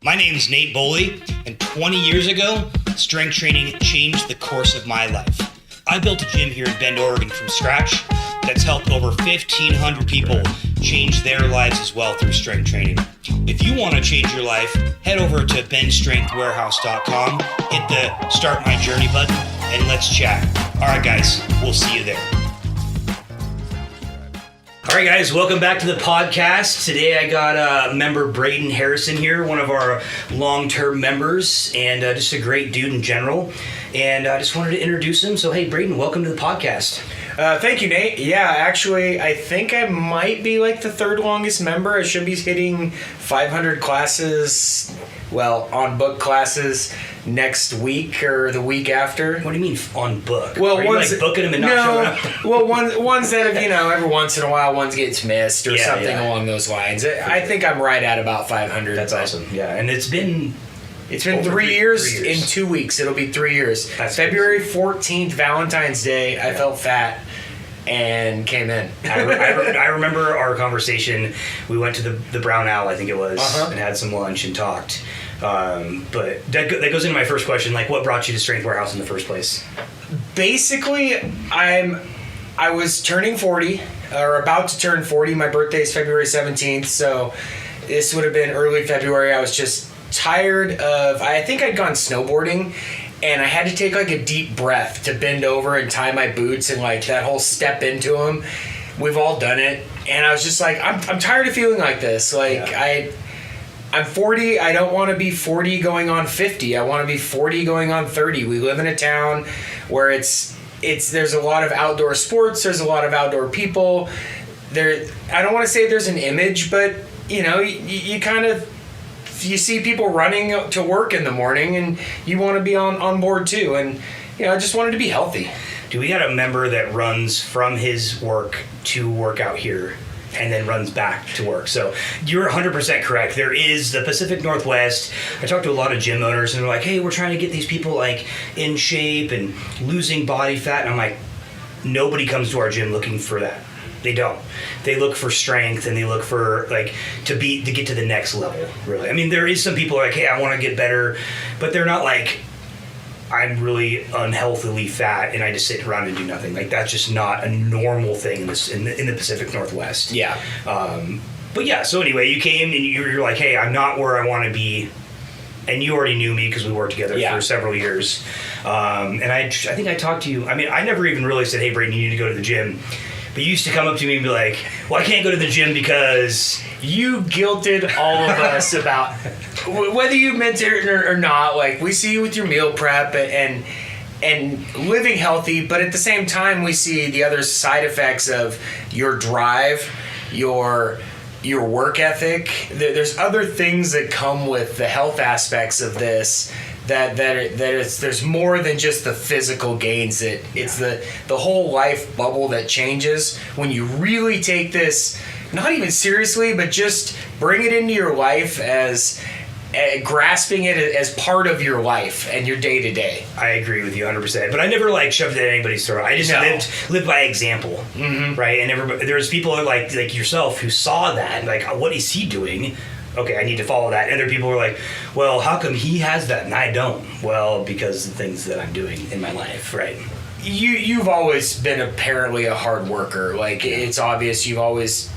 My name is Nate Boley, and 20 years ago, strength training changed the course of my life. I built a gym here in Bend, Oregon from scratch that's helped over 1,500 people change their lives as well through strength training. If you want to change your life, head over to benstrengthwarehouse.com, hit the Start My Journey button, and let's chat. All right, guys, we'll see you there. All right, guys, welcome back to the podcast. Today I got member Braden Harrison here, one of our long-term members, and just a great dude in general. And I just wanted to introduce him. So, hey, Braden, welcome to the podcast. Thank you, Nate. Yeah, actually, I think I might be like the third longest member. I should be hitting 500 classes, on book classes next week or the week after. What do you mean on book? Well, are you like booking them and not showing up? Well, ones that have, every once in a while, one gets missed or something along those lines. I think I'm right at about 500. That's awesome. Yeah, and it's been 3 years. In 2 weeks. It'll be 3 years. That's February 14th, Valentine's Day, I felt fat and came in. I remember our conversation. We went to the Brown Owl, I think it was, and had some lunch and talked. But that goes into my first question, like what brought you to Strength Warehouse in the first place? Basically, I was turning 40, or about to turn 40. My birthday is February 17th, so this would have been early February. I was just tired of, I think I'd gone snowboarding, and I had to take like a deep breath to bend over and tie my boots and like that whole step into them. We've all done it. And I was just like, I'm tired of feeling like this. I'm 40. I don't want to be 40 going on 50. I want to be 40 going on 30. We live in a town where there's a lot of outdoor sports. There's a lot of outdoor people. I don't want to say there's an image, but you kind of, you see people running to work in the morning and you want to be on board too. And, I just wanted to be healthy. Do we got a member that runs from his work to work out here and then runs back to work? So you're 100% correct. There is the Pacific Northwest. I talked to a lot of gym owners and they're like, hey, we're trying to get these people like in shape and losing body fat. And I'm like, nobody comes to our gym looking for that. They don't. They look for strength and they look for to get to the next level, really. I mean, there is some people like, hey, I want to get better, but they're not like, I'm really unhealthily fat and I just sit around and do nothing. Like that's just not a normal thing in the Pacific Northwest. Yeah. But yeah, so anyway, you came and you're like, hey, I'm not where I want to be. And you already knew me because we worked together for several years. And I think I talked to you. I mean, I never even really said, hey, Braden, you need to go to the gym. But you used to come up to me and be like, well, I can't go to the gym because... You guilted all of us about... Whether you meant it or not, like, we see you with your meal prep and living healthy, but at the same time, we see the other side effects of your drive, your work ethic. There's other things that come with the health aspects of this there's more than just the physical gains. It's the whole life bubble that changes when you really take this not even seriously, but just bring it into your life as grasping it as part of your life and your day to day. I agree with you 100%. But I never shoved it at anybody's throat. I just lived by example, right? And there's people like yourself who saw that, like, what is he doing? Okay, I need to follow that. And other people were like, well, how come he has that and I don't? Well, because of the things that I'm doing in my life, right? You've always been apparently a hard worker. Like, it's obvious you've always,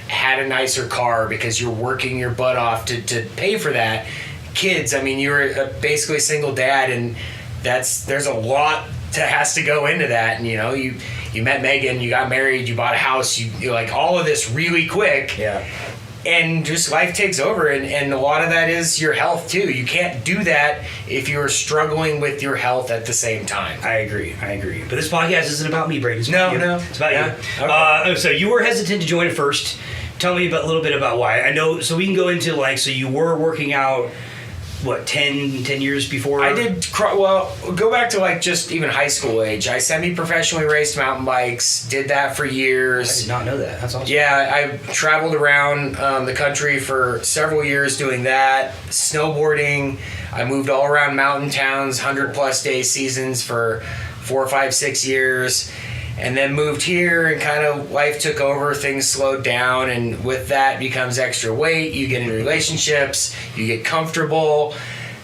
had a nicer car because you're working your butt off to pay for that. Kids, I mean, you're basically a single dad, and there's a lot that has to go into that. And, you met Megan, you got married, you bought a house, you like all of this really quick. Yeah. And just life takes over, and a lot of that is your health too. You can't do that if you're struggling with your health at the same time. I agree. But this podcast isn't about me, Braden. No. It's about you. Okay. So you were hesitant to join at first. Tell me a little bit about why. I know, so we can go into so you were working out, 10 years before? I did, go back to just even high school age. I semi-professionally raced mountain bikes, did that for years. I did not know that. That's awesome. Yeah, I traveled around the country for several years doing that. Snowboarding. I moved all around mountain towns, 100-plus day seasons for 4, 5, 6 years. and then moved here, and kind of life took over, things slowed down, and with that becomes extra weight. You get in relationships, you get comfortable.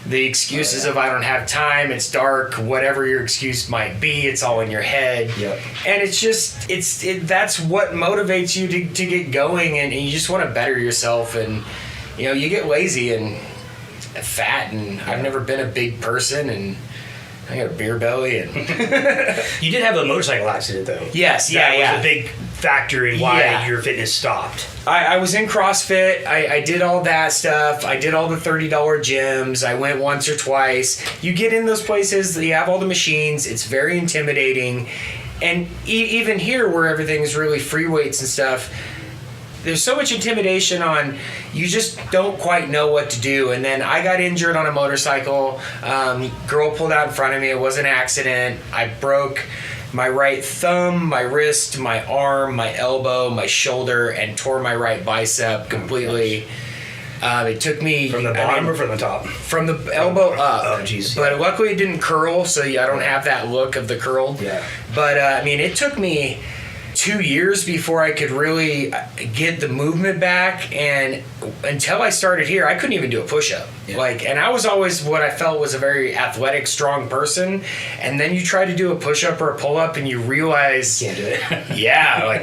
The excuses of I don't have time, it's dark, whatever your excuse might be, it's all in your head. Yep. And it's just, that's what motivates you to get going, and you just want to better yourself, and you get lazy and fat, and I've never been a big person, and I got a beer belly, and You did have a motorcycle accident, though. Yes, That was a big factor in why your fitness stopped. I was in CrossFit. I did all that stuff. I did all the $30 gyms. I went once or twice. You get in those places, you have all the machines. It's very intimidating. And even here, where everything's really free weights and stuff, there's so much intimidation on, you just don't quite know what to do. And then I got injured on a motorcycle. Girl pulled out in front of me. It was an accident. I broke my right thumb, my wrist, my arm, my elbow, my shoulder, and tore my right bicep completely. It took me... From the bottom or from the top? From the elbow up. Oh, jeez. But luckily it didn't curl, so I don't have that look of the curled. Yeah. But, it took me 2 years before I could really get the movement back, and until I started here, I couldn't even do a push-up. Yeah. And I was always what I felt was a very athletic, strong person, and then you try to do a push-up or a pull-up, and you realize, Can't do it.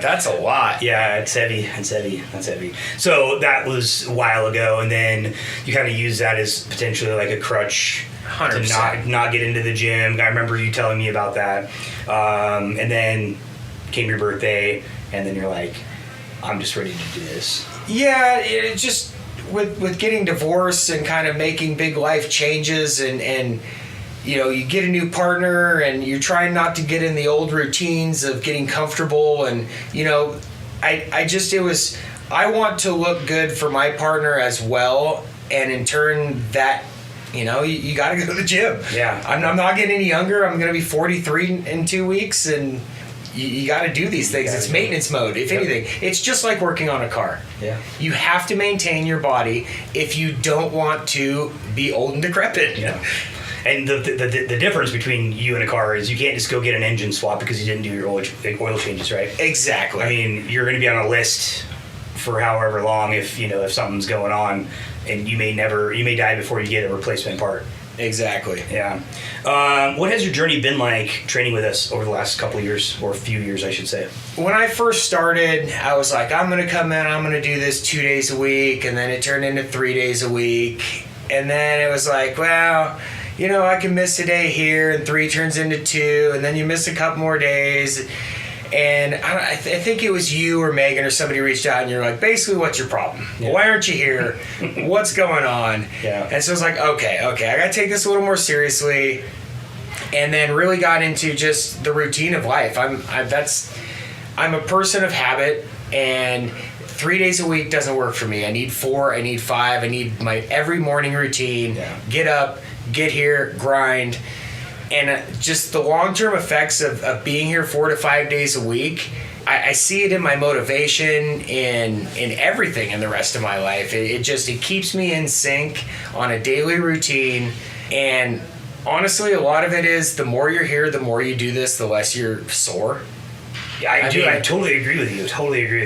that's a lot. Yeah, it's heavy. That's heavy. So that was a while ago, and then you kind of use that as potentially like a crutch 100%. to not get into the gym. I remember you telling me about that. And then came your birthday, and then you're like, I'm just ready to do this. Yeah, it just with getting divorced and kind of making big life changes, and you get a new partner, and you're trying not to get in the old routines of getting comfortable, and I want to look good for my partner as well, and in turn that you got to go to the gym. Yeah. I'm not getting any younger. I'm going to be 43 in 2 weeks, and you got to do these things. It's maintenance mode, if anything. It's just like working on a car. Yeah. You have to maintain your body if you don't want to be old and decrepit. Yeah. And the difference between you and a car is you can't just go get an engine swap because you didn't do your oil changes, right? Exactly. I mean, you're going to be on a list for however long if something's going on, and you may die before you get a replacement part. Exactly. Yeah. What has your journey been like training with us over the last couple of years, or a few years, I should say? When I first started, I was like, I'm going to come in, I'm going to do this 2 days a week, and then it turned into 3 days a week. And then it was like, well, I can miss a day here, and 3 turns into 2, and then you miss a couple more days. And I think it was you or Megan or somebody reached out, and you're like, basically, what's your problem? Yeah. Why aren't you here? What's going on? Yeah. And so I was like, okay, I got to take this a little more seriously. And then really got into just the routine of life. I'm a person of habit, and 3 days a week doesn't work for me. I need 4, I need 5, I need my every morning routine. Yeah. Get up, get here, grind. And just the long-term effects of being here 4 to 5 days a week, I see it in my motivation, in everything in the rest of my life. It keeps me in sync on a daily routine. And honestly, a lot of it is the more you're here, the more you do this, the less you're sore. Yeah, I totally agree with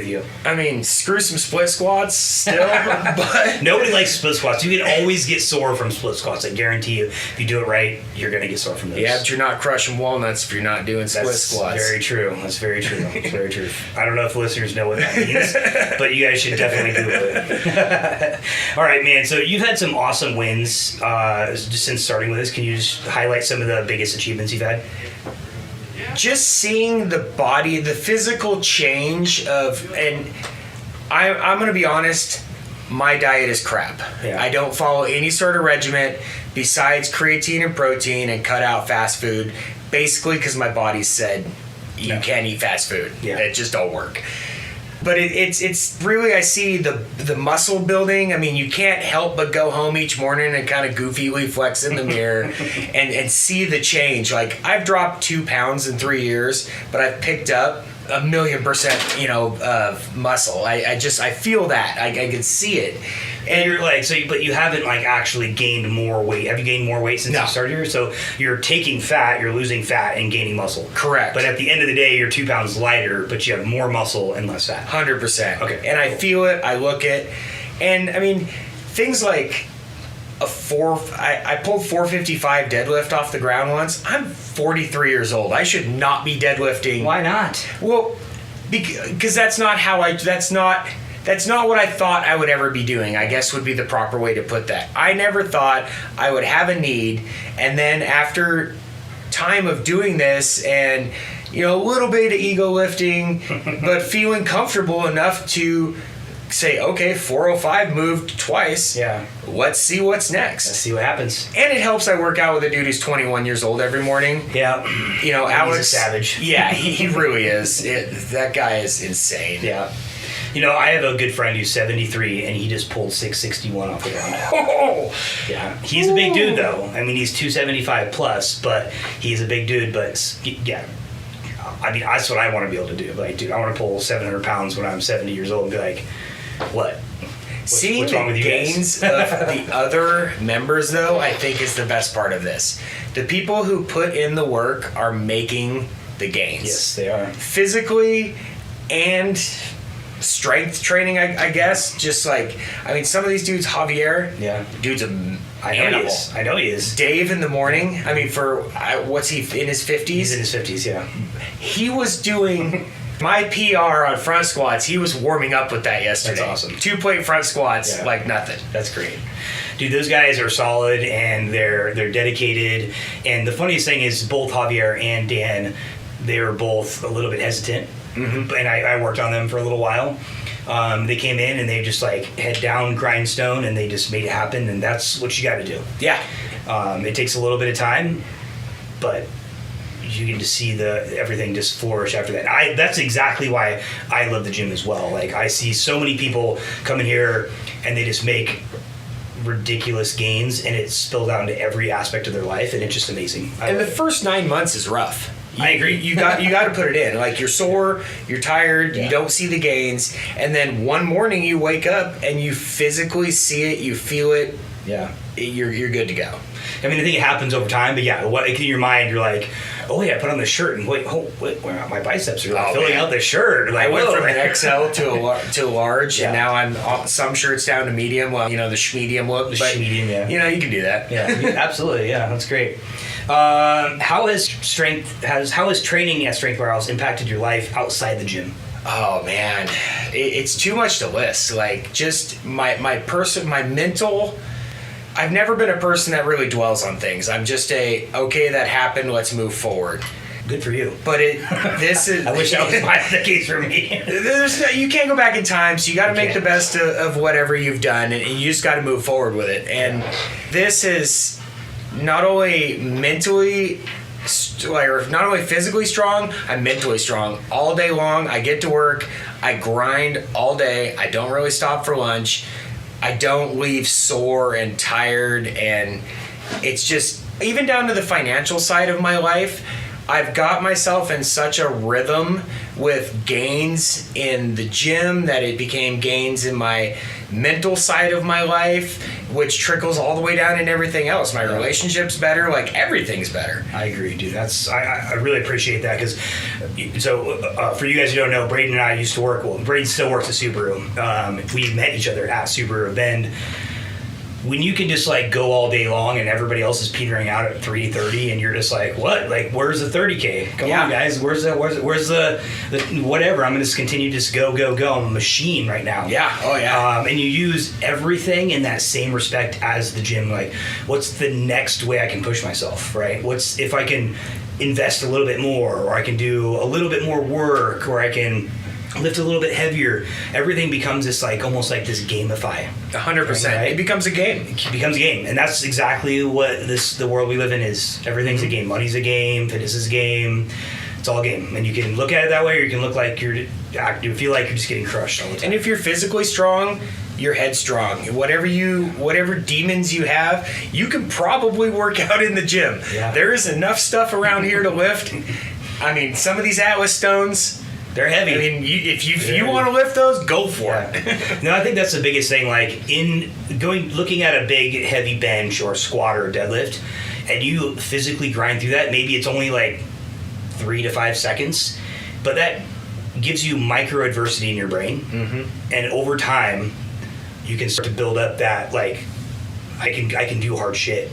you. I mean, screw some split squats still, but Nobody likes split squats. You can always get sore from split squats. I guarantee you. If you do it right, you're going to get sore from those. yeah, but you're not crushing walnuts if you're not doing split squats. Very true. That's very true. That's very true. I don't know if the listeners know what that means, but you guys should definitely Google it. All right, man. So you've had some awesome wins just since starting with this. Can you just highlight some of the biggest achievements you've had? Just seeing the body, the physical change and I'm going to be honest, my diet is crap. Yeah. I don't follow any sort of regimen besides creatine and protein, and cut out fast food, basically because my body said you can't eat fast food. Yeah. It just don't work. But it's really, I see the muscle building. I mean, you can't help but go home each morning and kind of goofily flex in the mirror and see the change. Like, I've dropped 2 pounds in 3 years, but I've picked up 1,000,000%, of muscle. I feel that. I can see it. And you're like, but you haven't like actually gained more weight. Have you gained more weight since you started here? So you're taking fat, you're losing fat and gaining muscle. Correct. But at the end of the day, you're 2 pounds lighter, but you have more muscle and less fat. 100%. Okay. And I feel it, I look it. And I mean, things like I pulled 455 deadlift off the ground once. I'm 43 years old. I should not be deadlifting. Why not? Well, because that's not what I thought I would ever be doing, I guess would be the proper way to put that. I never thought I would have a need, and then after time of doing this and, a little bit of ego lifting, but feeling comfortable enough to say, okay, 405 moved twice. Yeah. Let's see what's next. Let's see what happens. And it helps I work out with a dude who's 21 years old every morning. Yeah. Alex. He's a savage. Yeah, he really is. That guy is insane. Yeah. I have a good friend who's 73, and he just pulled 661 off the ground. Oh! Yeah. He's a big dude, though. I mean, he's 275 plus, but he's a big dude. But, yeah, I mean, that's what I want to be able to do. Like, dude, I want to pull 700 pounds when I'm 70 years old and be like, what? Seeing what's wrong the with you gains guys? of the other members, though, I think is the best part of this. The people who put in the work are making the gains. Yes, they are. Physically and strength training, I guess. Just like, I mean, some of these dudes, Javier, dude's an animal. I know he is. Dave in the morning, I mean, what's he, in his 50s? He's in his 50s, yeah. He was doing my PR on front squats. He was warming up with that yesterday. That's awesome. 2-plate front squats, like nothing. That's great. Dude, those guys are solid and they're dedicated. And the funniest thing is both Javier and Dan, they were both a little bit hesitant. Mm-hmm. And I worked on them for a little while. They came in and they just like head down, grindstone, and they just made it happen. And that's what you got to do. Yeah. It takes a little bit of time, but you get to see everything just flourish after that. That's exactly why I love the gym as well. Like, I see so many people come in here and they just make ridiculous gains, and it's spilled out into every aspect of their life, and it's just amazing. And the first 9 months is rough. I agree. You got to put it in. Like, you're sore, you're tired, you don't see the gains, and then one morning you wake up and you physically see it, you feel it. Yeah. You're good to go. I mean, I think it happens over time, but yeah, in your mind, you're like, oh yeah, I put on the shirt, and wait, my biceps are filling out the shirt. Like, I went from an XL to a large, and now I'm some shirts down to medium. Well, the medium look. The medium, yeah. You can do that. Yeah, absolutely. Yeah, that's great. How has training at Strength Warehouse impacted your life outside the gym? Oh man, it's too much to list. Like, just my mental. I've never been a person that really dwells on things. I'm just okay, that happened, let's move forward. Good for you. But this is. I wish that was the case for me. You can't go back in time, so you got to make the best of whatever you've done, and you just got to move forward with it. And this is not only mentally, or not only physically strong, I'm mentally strong all day long. I get to work, I grind all day. I don't really stop for lunch. I don't leave sore and tired, and it's just, even down to the financial side of my life, I've got myself in such a rhythm with gains in the gym that it became gains in my mental side of my life, which trickles all the way down in everything else. My relationship's better, like everything's better. I agree, dude. I really appreciate that, because for you guys who don't know, Braden and I used to work. Well, Braden still works at Subaru. We met each other at Subaru Bend. When you can just like go all day long and everybody else is petering out at 3:30 and you're just like, what? Like, where's the 30K? Come on, guys. Where's the whatever? I'm gonna just continue to just go. I'm a machine right now. Yeah. Oh yeah. And you use everything in that same respect as the gym. Like, what's the next way I can push myself? Right? What's if I can invest a little bit more, or I can do a little bit more work, or I can lift a little bit heavier. Everything becomes this like almost like this gamify. 100%. Right? It becomes a game. It becomes a game, and that's exactly what the world we live in is. Everything's a game. Money's a game. Fitness is a game. It's all a game, and you can look at it that way, or you can look like you feel like you're just getting crushed all the time. And if you're physically strong, your head's strong. Whatever demons you have, you can probably work out in the gym. Yeah. There is enough stuff around here to lift. I mean, some of these Atlas stones, They're heavy. I mean, if you want to lift those, go for it. No, I think that's the biggest thing. Like looking at a big heavy bench or squat or deadlift, and you physically grind through that. Maybe it's only like 3 to 5 seconds, but that gives you micro adversity in your brain, and over time, you can start to build up that like I can do hard shit.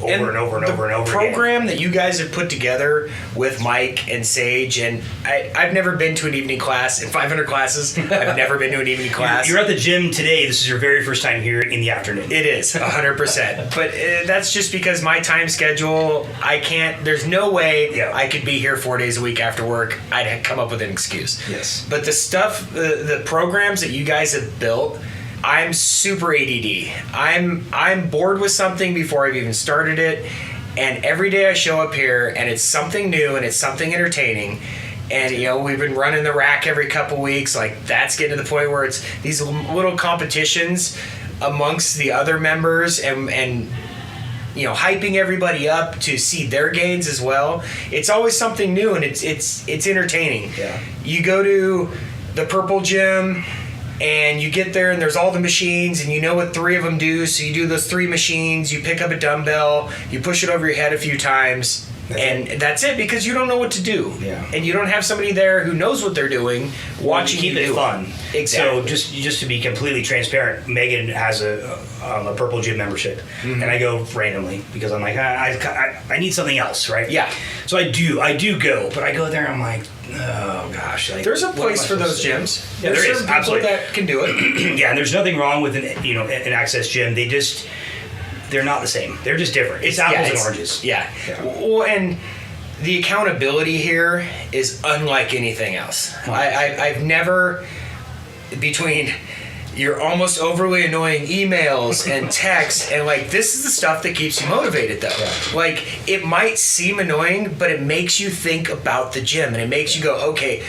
Over and over again. The program that you guys have put together with Mike and Sage, and I've never been to an evening class. In 500 classes, I've never been to an evening class. You're at the gym today. This is your very first time here in the afternoon. It is, 100%. But that's just because my time schedule, I can't, there's no way I could be here 4 days a week after work. I'd come up with an excuse. Yes. But the stuff, the programs that you guys have built, I'm super ADD. I'm bored with something before I've even started it, and every day I show up here and it's something new and it's something entertaining. And we've been running the rack every couple weeks. Like that's getting to the point where it's these little competitions amongst the other members and hyping everybody up to see their gains as well. It's always something new and it's entertaining. Yeah. You go to the Purple Gym and you get there and there's all the machines and you know what 3 of them do, so you do those 3 machines, you pick up a dumbbell, you push it over your head a few times, that's it, because you don't know what to do. Yeah. And you don't have somebody there who knows what they're doing watching you keep it fun. Exactly. So just to be completely transparent, Megan has a Purple Gym membership, and I go randomly because I'm like I need something else, right? Yeah. So I do go, but I go there and I'm like, oh gosh. Like, there's a place for those gyms. Yeah, there is. People Absolutely. that can do it. Yeah, and there's nothing wrong with an Access gym. They're not the same. They're just different. It's apples and oranges. Yeah. Well, and the accountability here is unlike anything else. I've never, between your almost overly annoying emails and texts, and like this is the stuff that keeps you motivated though. Yeah. Like it might seem annoying, but it makes you think about the gym and it makes you go, okay,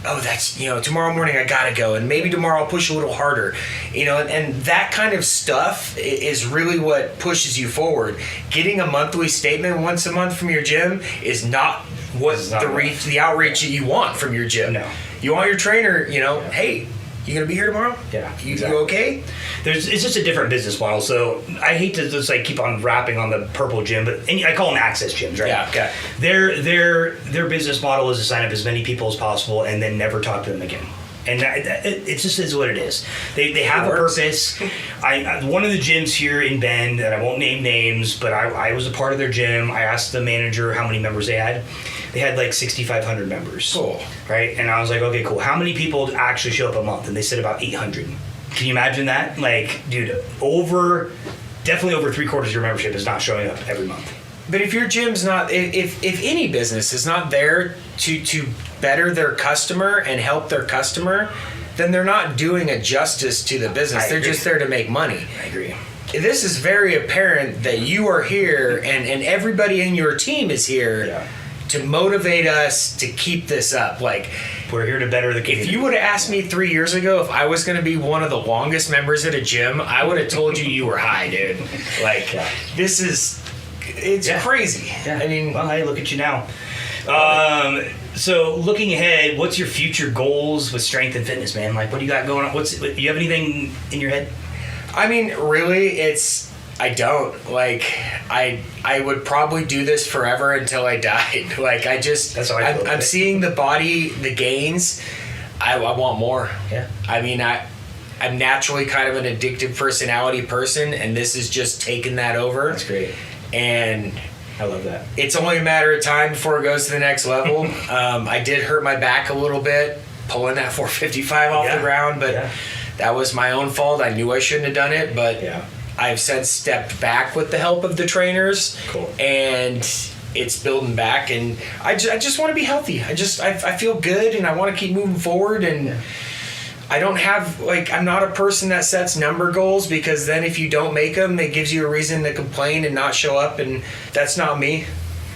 oh, that's, tomorrow morning I gotta go, and maybe tomorrow I'll push a little harder, and that kind of stuff is really what pushes you forward. Getting a monthly statement once a month from your gym is not the outreach that you want from your gym. No. You want your trainer, hey, you gonna be here tomorrow? Yeah. You okay? It's just a different business model. So I hate to just keep on rapping on the Purple Gym, but I call them Access gyms, right? Yeah. Okay. Their business model is to sign up as many people as possible and then never talk to them again. And it just is what it is. They have a purpose. One of the gyms here in Bend, and I won't name names, but I was a part of their gym. I asked the manager how many members they had. They had like 6,500 members. Cool. Right? And I was like, okay, cool. How many people actually show up a month? And they said about 800. Can you imagine that? Like, dude, definitely over 3/4 of your membership is not showing up every month. But if your gym's not, if any business is not there to better their customer and help their customer, then they're not doing a justice to the business. They're just there to make money. I agree. This is very apparent that you are here and everybody in your team is here to motivate us to keep this up. Like, we're here to better the community. If you would have asked me 3 years ago if I was going to be one of the longest members at a gym, I would have told you were high, dude. Like, this is... It's crazy. Yeah. I mean, well, hey, look at you now. So, looking ahead, what's your future goals with strength and fitness, man? Like, what do you got going on? Do you have anything in your head? I mean, really, I don't. Like, I would probably do this forever until I died. Like, That's how I feel. I'm seeing the body, the gains. I want more. Yeah. I mean, I'm naturally kind of an addictive personality person, and this is just taking that over. That's great. And I love that. It's only a matter of time before it goes to the next level. I did hurt my back a little bit pulling that 455 off the ground, but that was my own fault. I knew I shouldn't have done it, but I've since stepped back with the help of the trainers. Cool. And it's building back, and I just want to be healthy. I feel good, and I want to keep moving forward, and I don't have, I'm not a person that sets number goals, because then if you don't make them, it gives you a reason to complain and not show up, and that's not me.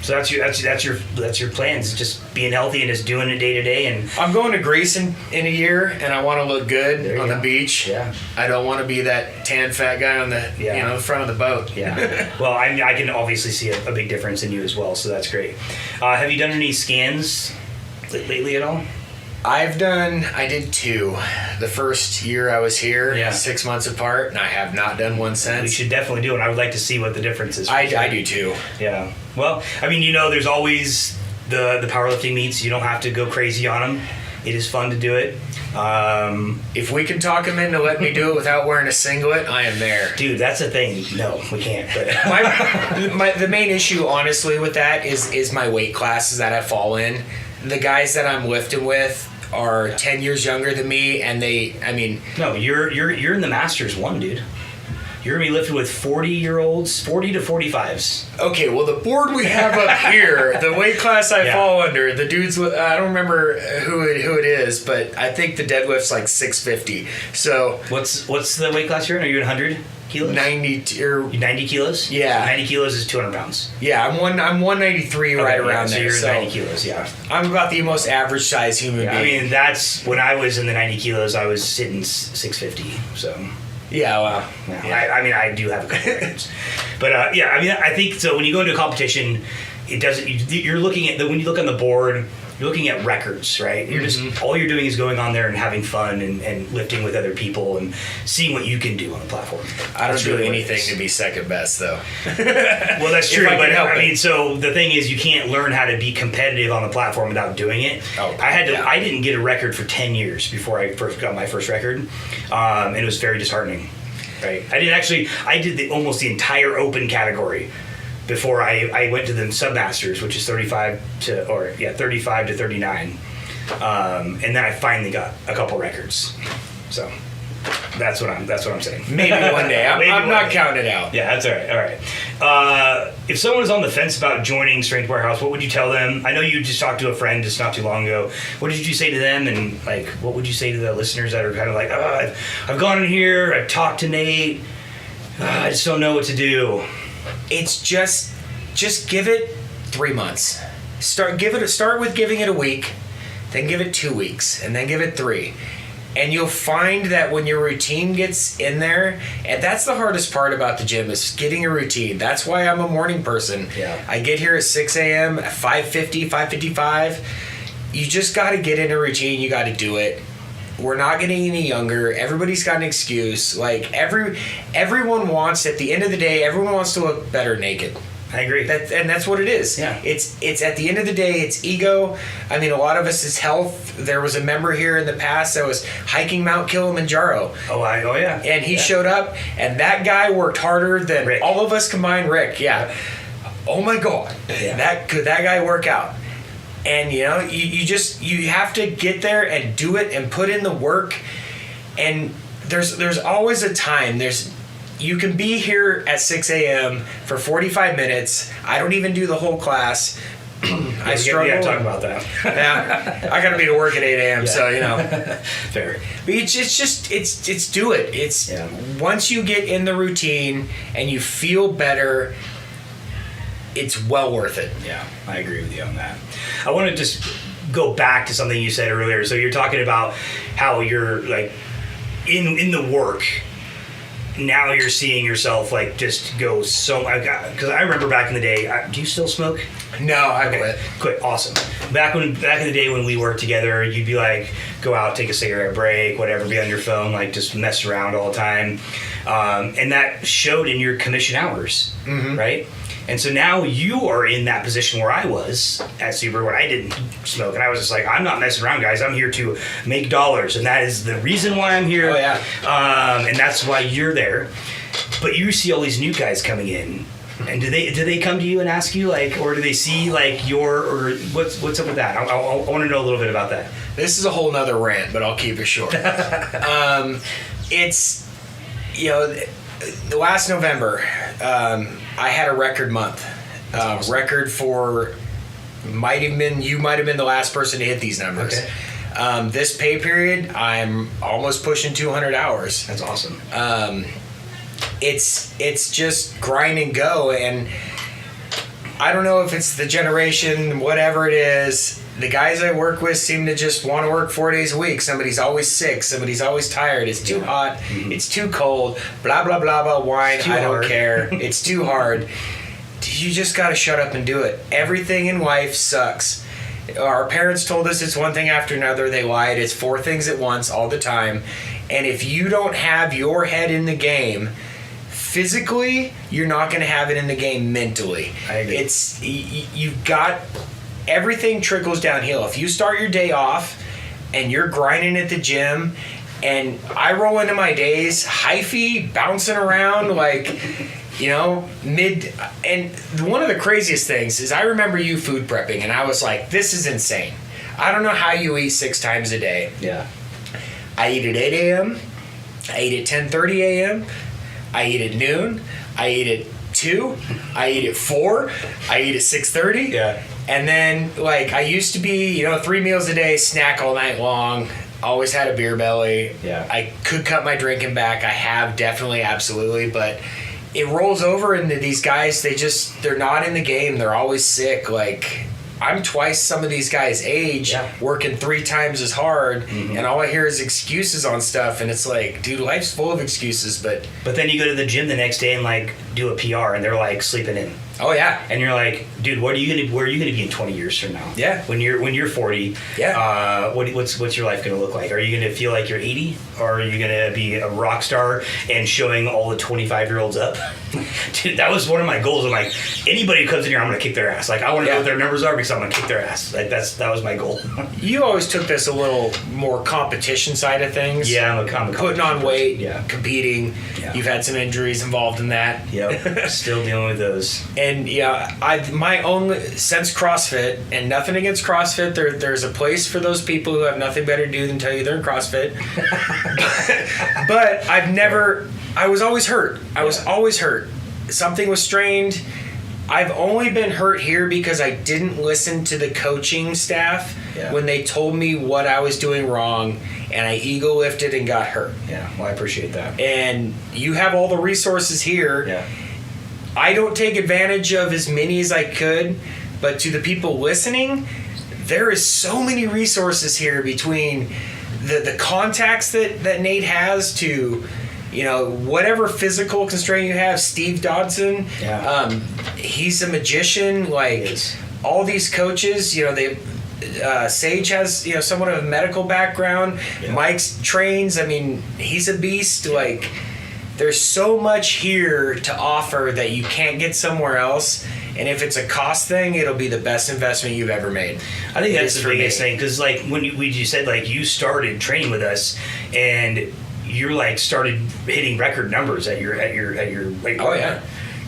So that's your plans, just being healthy and just doing it day to day. And I'm going to Greece in a year, and I want to look good on the beach. Yeah. I don't want to be that tan fat guy on the the front of the boat. Yeah. Well, I can obviously see a big difference in you as well, so that's great. Have you done any scans lately at all? I did 2. The first year I was here, 6 months apart, and I have not done one since. We should definitely do it. I would like to see what the difference is. I do too. Yeah. Well, I mean, there's always the powerlifting meets. You don't have to go crazy on them. It is fun to do it. If we can talk him into letting me do it without wearing a singlet, I am there. Dude, that's the thing. No, we can't. But the main issue, honestly, with that is my weight classes that I fall in. The guys that I'm lifting with are 10 years younger than me, and no, you're in the Masters 1, dude. You're gonna be lifting with 40-year-olds, 40 to 45s. Okay, well, the board we have up here, the weight class I fall under, the dudes, I don't remember who it is, but I think the deadlift's like 650. So what's the weight class you're in? Are you in 100 kilos? 90 kilos? Yeah. 90 kilos is 200 pounds. Yeah, I'm 193 right around so there. You're 90 kilos, yeah. I'm about the most average size human being. I mean, that's when I was in the 90 kilos, I was sitting 650, so. Yeah, well. Yeah. I do have a couple records. But, I think so. When you go into a competition, it doesn't. You're looking at when you look on the board, you're looking at records, right? You're just all you're doing is going on there and having fun and lifting with other people and seeing what you can do on the platform. I don't do anything to be second best, though. Well, that's true. But I mean, so the thing is, you can't learn how to be competitive on the platform without doing it. Oh, I didn't get a record for 10 years before I first got my first record, and it was very disheartening. Right? I did almost the entire open category before I went to the Submasters, which is 35 to 39, and then I finally got a couple records. So that's what I'm saying. Maybe one day. I'm not counting it out. Yeah, that's all right. All right. If someone was on the fence about joining Strength Warehouse, what would you tell them? I know you just talked to a friend just not too long ago. What did you say to them? And what would you say to the listeners that are kind of like, I've gone in here, I've talked to Nate, I just don't know what to do. It's just give it 3 months. Start with giving it a week, then give it 2 weeks, and then give it 3. And you'll find that when your routine gets in there, and that's the hardest part about the gym is getting a routine. That's why I'm a morning person. Yeah. I get here at 6 a.m., at 5:50, 5:55. You just got to get in a routine. You got to do it. We're not getting any younger. Everybody's got an excuse. Like everyone wants, at the end of the day, everyone wants to look better naked. I agree. That's what it is. Yeah. It's at the end of the day, it's ego. I mean, a lot of us is health. There was a member here in the past that was hiking Mount Kilimanjaro. Oh yeah. And he showed up, and that guy worked harder than Rick. all of us combined. Rick, yeah. Oh my God, could that guy work out? And you have to get there and do it and put in the work. And there's always a time. You can be here at 6 a.m. for 45 minutes. I don't even do the whole class. I struggle. Yeah, talk about that. Yeah, I got to be to work at 8 a.m. So Fair. But it's do it. It's once you get in the routine and you feel better, it's well worth it. Yeah, I agree with you on that. I want to just go back to something you said earlier. So you're talking about how you're like in the work. Now you're seeing yourself just go so. Because I remember back in the day. Do you still smoke? No, I quit. Quit. Awesome. Back in the day when we worked together, you'd be go out, take a cigarette break, whatever, be on your phone, just mess around all the time, and that showed in your commission hours, right? And so now you are in that position where I was at Super when I didn't smoke. And I was just I'm not messing around, guys. I'm here to make dollars. And that is the reason why I'm here. Oh, yeah. And that's why you're there. But you see all these new guys coming in. And do they come to you and ask you, or do they see, or what's up with that? I want to know a little bit about that. This is a whole nother rant, but I'll keep it short. It's, the last November, I had a record month. Awesome. Record for you might have been the last person to hit these numbers. Okay. This pay period, I'm almost pushing 200 hours. That's awesome. It's just grind and go, and I don't know if it's the generation, whatever it is. The guys I work with seem to just want to work 4 days a week. Somebody's always sick. Somebody's always tired. It's too hot. Mm-hmm. It's too cold. Blah, blah, blah, blah, whine. I don't care. It's too hard. You just got to shut up and do it. Everything in life sucks. Our parents told us it's one thing after another. They lied. It's 4 things at once all the time. And if you don't have your head in the game physically, you're not going to have it in the game mentally. I agree. You've got, everything trickles downhill. If you start your day off and you're grinding at the gym, and I roll into my days hyphy, bouncing around like, and one of the craziest things is I remember you food prepping, and I was like, this is insane. I don't know how you eat 6 times a day. Yeah. I eat at 8 a.m. I eat at 10:30 a.m. I eat at noon. I eat at 2. I eat at 4. I eat at 6:30. Yeah. And then, I used to be, 3 meals a day, snack all night long. Always had a beer belly. Yeah. I could cut my drinking back. I have, definitely, absolutely. But it rolls over into these guys. They're not in the game. They're always sick. I'm twice some of these guys' age, working 3 times as hard, and all I hear is excuses on stuff, and it's like, dude, life's full of excuses, but then you go to the gym the next day and do a PR, and they're sleeping in. oh yeah, And you're like, dude, where are you gonna be in 20 years from now? Yeah. When you're 40, what's your life gonna look like? Are you gonna feel like you're 80, or are you gonna be a rock star and showing all the 25-year-olds up? Dude, that was one of my goals. I'm like, anybody who comes in here, I'm gonna kick their ass. I want to know what their numbers are because I'm gonna kick their ass. That was my goal. You always took this a little more competition side of things. Yeah, I'm a putting on weight, competing. Yeah. You've had some injuries involved in that. Yep, still dealing with those. And since CrossFit, and nothing against CrossFit, there's a place for those people who have nothing better to do than tell you they're in CrossFit. but I was always hurt. I was always hurt. Something was strained. I've only been hurt here because I didn't listen to the coaching staff when they told me what I was doing wrong, and I ego lifted and got hurt. Yeah, well, I appreciate that. And you have all the resources here. Yeah. I don't take advantage of as many as I could, but to the people listening, there is so many resources here between the contacts that Nate has to, whatever physical constraint you have. Steve Dodson, he's a magician. All these coaches, Sage has, somewhat of a medical background. Yeah. Mike's trains. He's a beast. There's so much here to offer that you can't get somewhere else. And if it's a cost thing, it'll be the best investment you've ever made. I think that's the biggest thing, because when you said you started training with us, and you're started hitting record numbers at your weight. Oh yeah.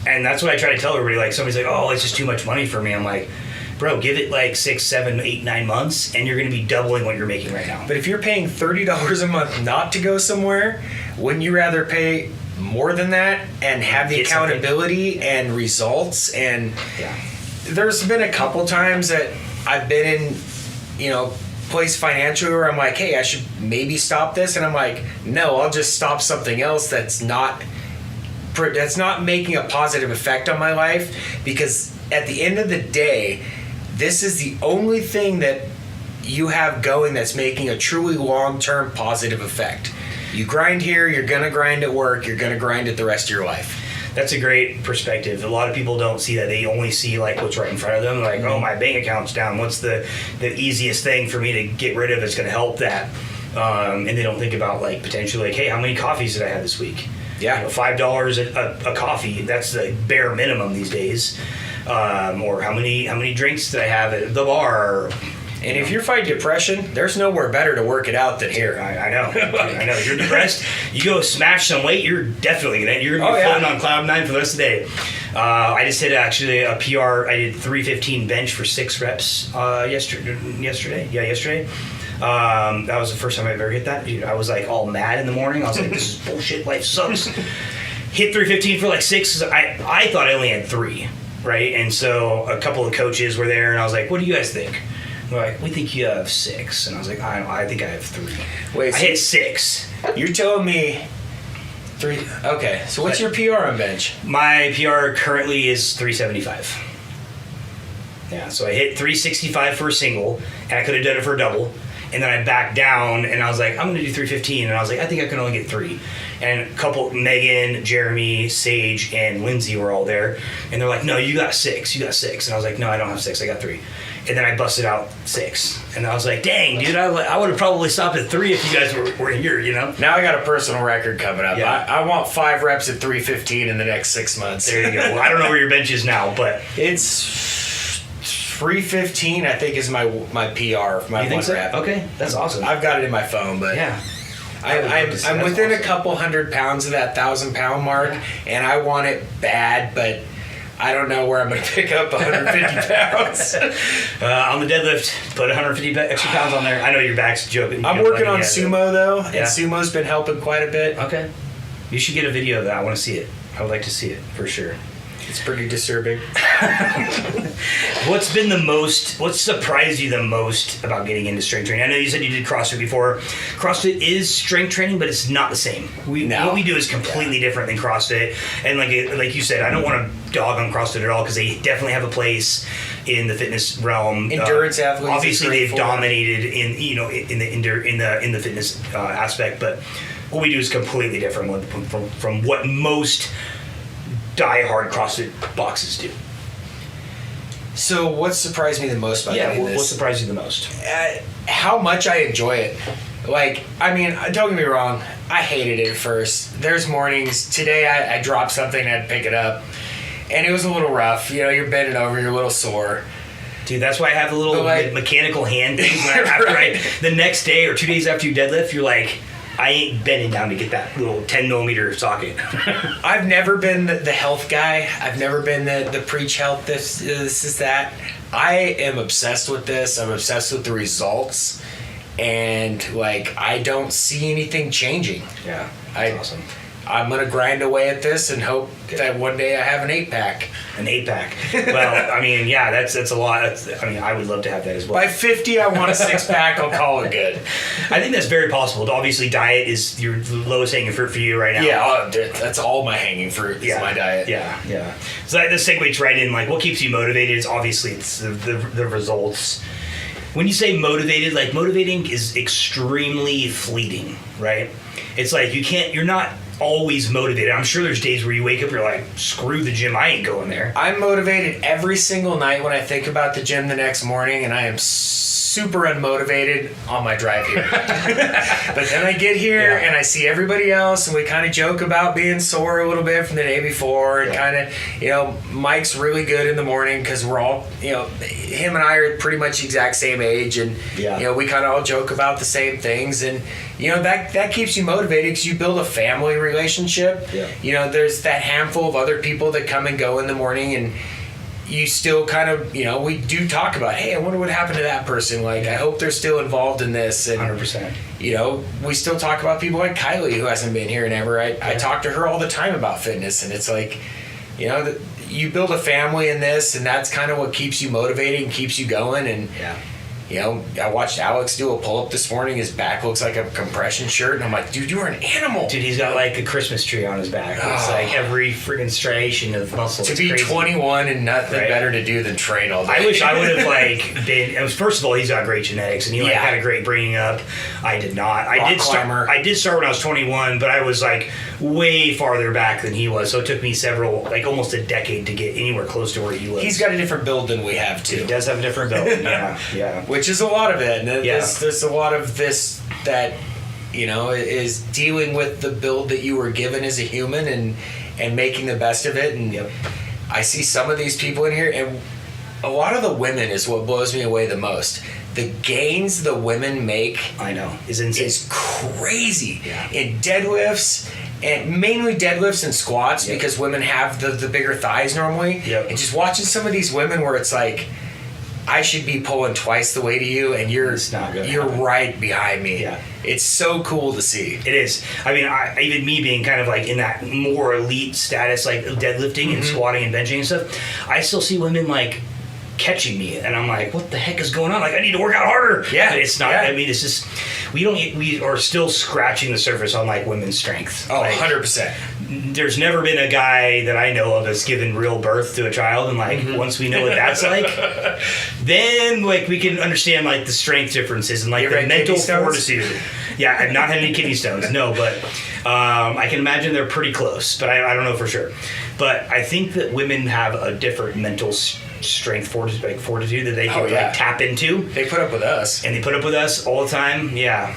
And that's what I try to tell everybody. Somebody's like, oh, it's just too much money for me. I'm like, bro, give it 6, 7, 8, 9 months, and you're going to be doubling what you're making right now. But if you're paying $30 a month not to go somewhere, wouldn't you rather pay more than that and have the accountability and results? And there's been a couple times that I've been in, place financially where I'm like, hey, I should maybe stop this, and I'm like, no, I'll just stop something else that's not making a positive effect on my life, because at the end of the day, this is the only thing that you have going that's making a truly long-term positive effect. You grind here, you're going to grind at work, you're going to grind it the rest of your life. That's a great perspective. A lot of people don't see that. They only see what's right in front of them. Oh, my bank account's down. What's the easiest thing for me to get rid of that's going to help that? And they don't think about potentially hey, how many coffees did I have this week? Yeah. $5 a coffee. That's the bare minimum these days. Or how many drinks did I have at the bar? And if you're fighting depression, there's nowhere better to work it out than here. I know. I know. If you're depressed, you go smash some weight, you're definitely going to be floating on cloud 9 for the rest of the day. I just hit actually a PR. I did 315 bench for 6 reps yesterday. Yeah, yesterday. That was the first time I ever hit that. Dude, I was all mad in the morning. I was like, this is bullshit. Life sucks. Hit 315 for 6. I thought I only had 3, right? And so a couple of coaches were there, and I was like, what do you guys think? They're like, we think you have 6. And I was like, I think I have 3. Wait, I hit 6. You're telling me 3. Okay, so what's your PR on bench? My PR currently is 375. Yeah, so I hit 365 for a single, and I could have done it for a double. And then I backed down, and I was like, I'm going to do 315. And I was like, I think I can only get 3. and a couple, Megan, Jeremy, Sage, and Lindsay were all there, and they're like, no, you got 6, and I was like, no, I don't have 6, I got 3. And then I busted out 6, and I was like, dang, dude, I would have probably stopped at 3 if you guys were here, you know? Now I got a personal record coming up. Yeah. I want 5 reps at 315 in the next 6 months. There you go. Well, I don't know where your bench is now, but It's 315, I think, is my PR, my you think one so? rep. Okay, that's awesome. I've got it in my phone, but Yeah. I'm within a couple 100 pounds of that 1,000-pound mark, and I want it bad, but I don't know where I'm going to pick up 150 pounds. On the deadlift, put 150 extra pounds on there. I know your back's joking. I'm working on sumo, though, and Yeah. sumo's been helping quite a bit. Okay. You should get a video of that. I want to see it. I would like to see it, for sure. It's pretty disturbing. What's surprised you the most about getting into strength training? I know you said you did CrossFit before. CrossFit is strength training, but it's not the same. What we do is completely different than CrossFit. And like you said, I don't want to dog on CrossFit at all because they definitely have a place in the fitness realm. Endurance athletes. Obviously, they've dominated in the fitness aspect, but what we do is completely different from what most die-hard CrossFit boxes do. So what surprised me the most about doing this? What surprised you the most? How much I enjoy it. Like, I mean, don't get me wrong, I hated it at first. There's mornings, today I dropped something, I had to pick it up, and it was a little rough. You know, you're bending over, you're a little sore. Dude, that's why I have the little mechanical hand things. The next day or 2 days after you deadlift, you're like, I ain't bending down to get that little 10 millimeter socket. I've never been the health guy. I've never been the preach health, this is that. I am obsessed with this. I'm obsessed with the results. And, like, I don't see anything changing. Yeah, that's awesome. I'm going to grind away at this and hope that one day I have an 8-pack. An 8-pack. Well, I mean, yeah, that's a lot. I would love to have that as well. By 50, I want a 6-pack. I'll call it good. I think that's very possible. Obviously, diet is your lowest hanging fruit for you right now. Yeah, that's all my hanging fruit is my diet. Yeah. So that segues right in. Like, what keeps you motivated is obviously it's the results. When you say motivated, like, motivating is extremely fleeting, right? It's like you're not always motivated. I'm sure there's days where you wake up, you're like, screw the gym, I ain't going there. I'm motivated every single night when I think about the gym the next morning, and I am super unmotivated on my drive here. But then I get here and I see everybody else, and we kind of joke about being sore a little bit from the day before, and kind of, Mike's really good in the morning because we're all, him and I are pretty much the exact same age, and we kind of all joke about the same things, and that keeps you motivated because you build a family relationship. There's that handful of other people that come and go in the morning, and you still kind of, we do talk about, hey, I wonder what happened to that person. Like, I hope they're still involved in this. And 100%. We still talk about people like Kylie, who hasn't been here in ever. I talk to her all the time about fitness, and it's like, you build a family in this, and that's kind of what keeps you motivated and keeps you going. And I watched Alex do a pull-up this morning. His back looks like a compression shirt. And I'm like, dude, you're an animal. Dude, he's got like a Christmas tree on his back. It's like every freaking striation of muscle. To be crazy. 21 and nothing better to do than train all day. I wish I would have been. First of all, he's got great genetics, and he had a great bringing up. I did not. I did start when I was 21, but I was like way farther back than he was. So it took me almost a decade to get anywhere close to where he was. He's got a different build than we have too. He does have a different build. Yeah. Which is a lot of it. And there's a lot of this that, is dealing with the build that you were given as a human and making the best of it. And I see some of these people in here, and a lot of the women is what blows me away the most. The gains the women make, I know, is insane. Is crazy. In deadlifts, and mainly deadlifts and squats, because women have the bigger thighs normally. And just watching some of these women where it's like, I should be pulling twice the weight of you, and you're right behind me. It's so cool to see. It is. I mean, even me being kind of like in that more elite status, like deadlifting and squatting and benching and stuff, I still see women like catching me, and I'm like, what the heck is going on? Like, I need to work out harder. But it's not. I mean, it's just we are still scratching the surface on like women's strength. Oh, 100%. there's never been a guy that I know of that's given real birth to a child, and like once we know what that's like, then like we can understand like the strength differences and like the mental fortitude. Yeah, I've not had any kidney stones, no, but I can imagine they're pretty close, but I don't know for sure. But I think that women have a different mental strength, fortitude that they can like tap into. They put up with us, and they put up with us all the time. Yeah.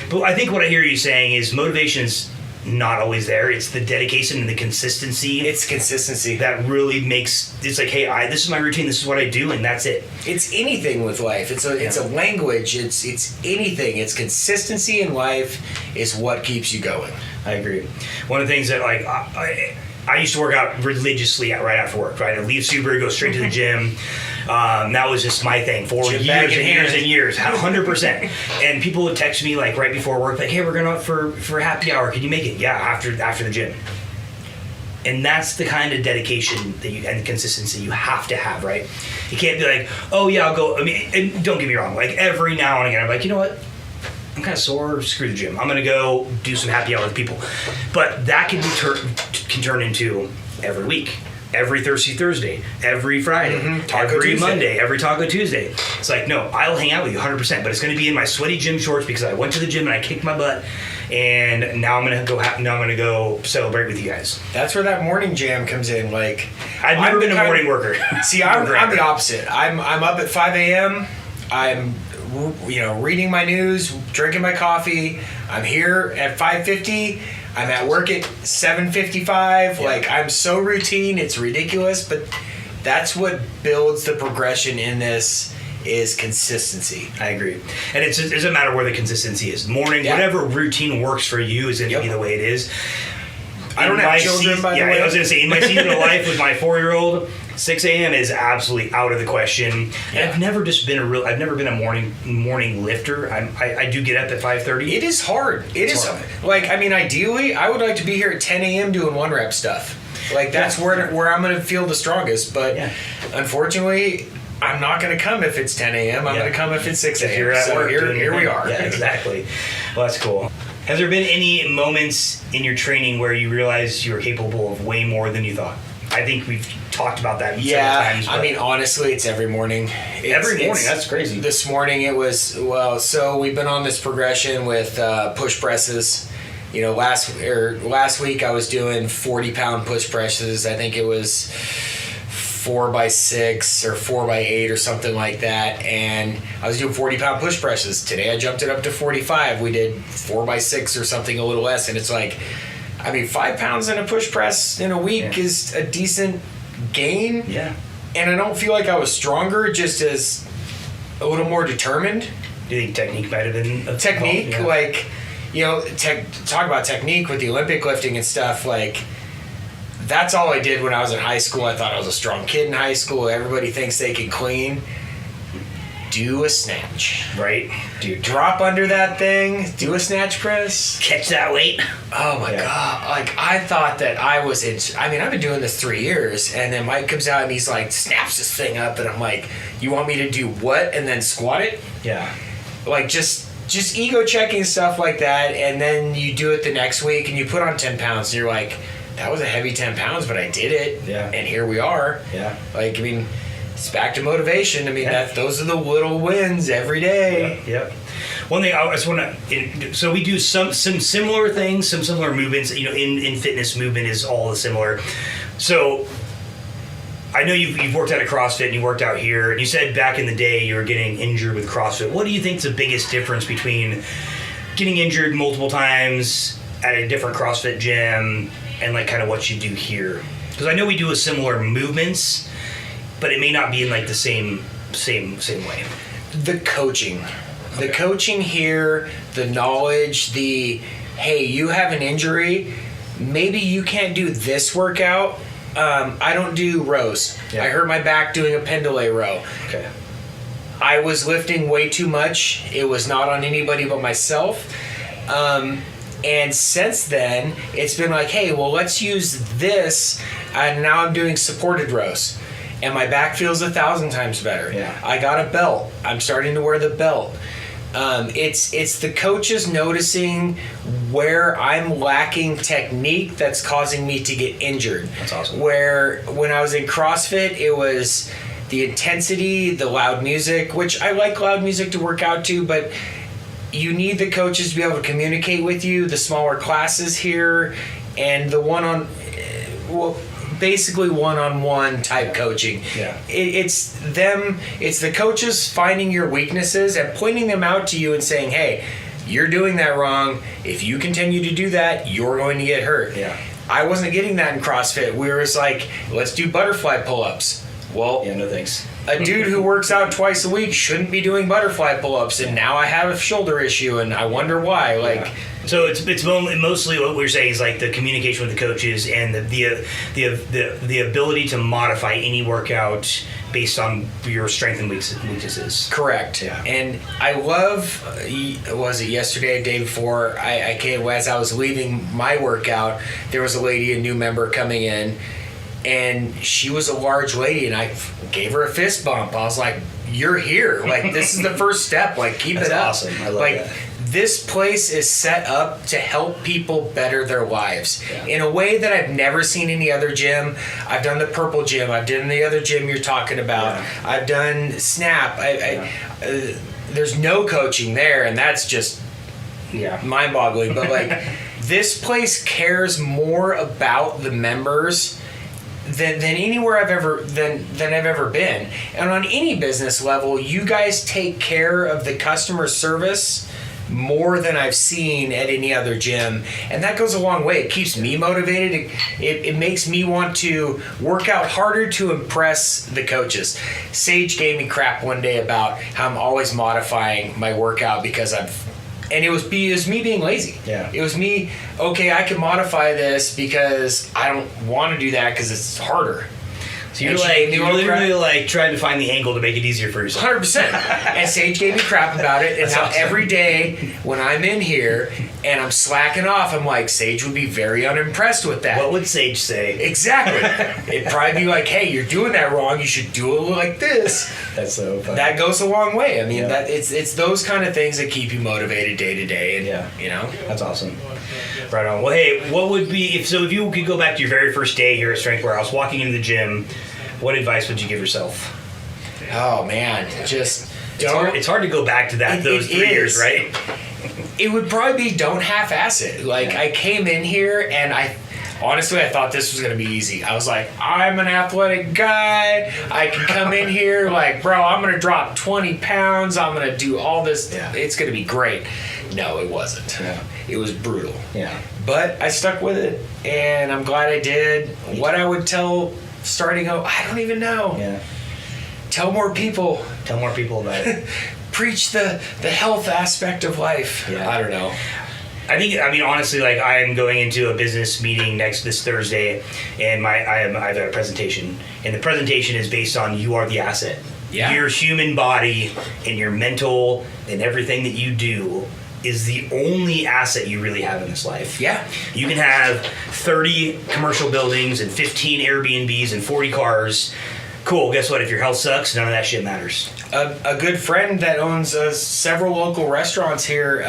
But I think what I hear you saying is motivation's not always there. It's the dedication and the consistency. It's consistency that really makes it's like, hey, this is my routine. This is what I do, and that's it. It's anything with life. It's a language. It's anything. It's consistency in life is what keeps you going. I agree. One of the things that like I used to work out religiously right after work. Right, I'd leave Subaru, go straight to the gym. That was just my thing for years and years, 100%. And people would text me like right before work, like, "Hey, we're going out for happy hour. Can you make it?" Yeah, after the gym. And that's the kind of dedication that and consistency you have to have, right? You can't be like, "Oh yeah, I'll go." I mean, and don't get me wrong. Like every now and again, I'm like, you know what? I'm kind of sore. Screw the gym. I'm gonna go do some happy hour with people. But that can turn into every week. Every Thursday, every Friday, every Monday, every Taco Tuesday. It's like, no, I'll hang out with you 100%, but it's going to be in my sweaty gym shorts because I went to the gym and I kicked my butt, and now I'm going to go celebrate with you guys. That's where that morning jam comes in. Like, I've never been a morning worker. See, I'm the opposite. I'm up at 5 a.m. I'm reading my news, drinking my coffee. I'm here at 5:50. I'm at work at 7:55. Yeah. Like, I'm so routine, it's ridiculous, but that's what builds the progression in this is consistency. I agree. And it doesn't matter where the consistency is. Morning, whatever routine works for you is going to be the way it is. I don't have children, by the way. I was going to say, in my season of life with my 4-year-old, 6 a.m. is absolutely out of the question. And I've never been a morning lifter. I do get up at 5:30. It is hard. It's hard. Like, I mean, ideally, I would like to be here at 10 a.m. doing 1-rep stuff. Like, that's where I'm going to feel the strongest. But unfortunately, I'm not going to come if it's 10 a.m. I'm going to come if it's 6 a.m. You're at work here we are. Yeah, exactly. Well, that's cool. Has there been any moments in your training where you realized you were capable of way more than you thought? I think we've talked about that several times. I mean, honestly, it's every morning. That's crazy. This morning it was, so we've been on this progression with push presses. You know, last week I was doing 40-pound push presses. I think it was 4x6 or 4x8 or something like that, and I was doing 40-pound push presses. Today I jumped it up to 45. We did 4x6 or something a little less, and it's like, I mean, 5 pounds in a push press in a week is a decent gain. Yeah. And I don't feel like I was stronger, just as a little more determined. Do you think technique might have been a technique? Yeah. Like, talk about technique with the Olympic lifting and stuff, like, that's all I did when I was in high school. I thought I was a strong kid in high school. Everybody thinks they can clean. Do a snatch. Right. Dude, drop under that thing. Do a snatch press. Catch that weight. Oh, my God. Like, I thought that I was I've been doing this 3 years, and then Mike comes out and he's like, snaps this thing up, and I'm like, you want me to do what? And then squat it? Yeah. Like, just ego checking stuff like that, and then you do it the next week, and you put on 10 pounds, and you're like, that was a heavy 10 pounds, but I did it. Yeah. And here we are. Yeah. Like, I mean, it's back to motivation. I mean, those are the little wins every day. Yep. One thing I just want to, so we do some similar things, some similar movements. In fitness, movement is all similar. So I know you've worked out at CrossFit and you worked out here, and you said back in the day you were getting injured with CrossFit. What do you think is the biggest difference between getting injured multiple times at a different CrossFit gym and like kind of what you do here? Because I know we do a similar movements, but it may not be in like the same way. The coaching. The coaching here, the knowledge, hey, you have an injury, maybe you can't do this workout. I don't do rows. Yeah. I hurt my back doing a pendulum row. Okay. I was lifting way too much. It was not on anybody but myself. And since then, it's been like, hey, well, let's use this. And now I'm doing supported rows. And my back feels 1,000 times better. Yeah. I got a belt. I'm starting to wear the belt. It's the coaches noticing where I'm lacking technique that's causing me to get injured. That's awesome. Where when I was in CrossFit, it was the intensity, the loud music, which I like loud music to work out to, but you need the coaches to be able to communicate with you. The smaller classes here, and the basically one-on-one type coaching. Yeah. It's the coaches finding your weaknesses and pointing them out to you and saying, hey, you're doing that wrong. If you continue to do that, you're going to get hurt. Yeah. I wasn't getting that in CrossFit. We were just like, let's do butterfly pull-ups. Well, Yeah, no thanks. a dude who works out twice a week shouldn't be doing butterfly pull-ups, and now I have a shoulder issue, and I wonder why. Like, So it's mostly what we're saying is like the communication with the coaches and the ability to modify any workout based on your strength and weaknesses. correct. Yeah. And I love, was it yesterday, day before, I came, as I was leaving my workout, there was a lady, a new member coming in, and she was a large lady, and I gave her a fist bump. I was like, you're here. Like, this is the first step. Like, keep That's it up. awesome. I love like, that. This place is set up to help people better their lives in a way that I've never seen any other gym. I've done the Purple Gym. I've done the other gym you're talking about. Yeah. I've done Snap. There's no coaching there, and that's just mind-boggling. But like, this place cares more about the members than anywhere I've ever been. And on any business level, you guys take care of the customer service more than I've seen at any other gym, and that goes a long way. It keeps me motivated. It makes me want to work out harder to impress the coaches. Sage gave me crap one day about how I'm always modifying my workout because and it was me being lazy. Yeah. It was me, okay, I can modify this because I don't want to do that because it's harder. So you're literally like trying to find the angle to make it easier for yourself. 100%. And Sage gave me crap about it. And That's now awesome. every day when I'm in here and I'm slacking off, I'm like, Sage would be very unimpressed with that. What would Sage say? Exactly. It'd probably be like, hey, you're doing that wrong. You should do it like this. That's so funny. That goes a long way. I mean, Yeah. that it's those kind of things that keep you motivated day to day. And, you know? That's awesome. Right on. Well, hey, what would be if you could go back to your very first day here at Strength Warehouse, walking into the gym, what advice would you give yourself? Oh, man. Just It's hard to go back to those 3 years, right? It would probably be don't half-ass it. Like, I came in here and I thought this was going to be easy. I was like, I'm an athletic guy. I can come in here like, bro, I'm going to drop 20 pounds. I'm going to do all this. Yeah. It's going to be great. No, it wasn't. Yeah. It was brutal. Yeah. But I stuck with it, and I'm glad I did. What I would tell starting out, I don't even know. Yeah. Tell more people. Tell more people about it. Preach the health aspect of life. Yeah. I don't know. I mean, honestly, like I'm going into a business meeting this Thursday, and I've got a presentation, and the presentation is based on you are the asset. Yeah. Your human body and your mental and everything that you do is the only asset you really have in this life. Yeah. You can have 30 commercial buildings and 15 Airbnbs and 40 cars. Cool. Guess what? If your health sucks, none of that shit matters. A good friend that owns several local restaurants here,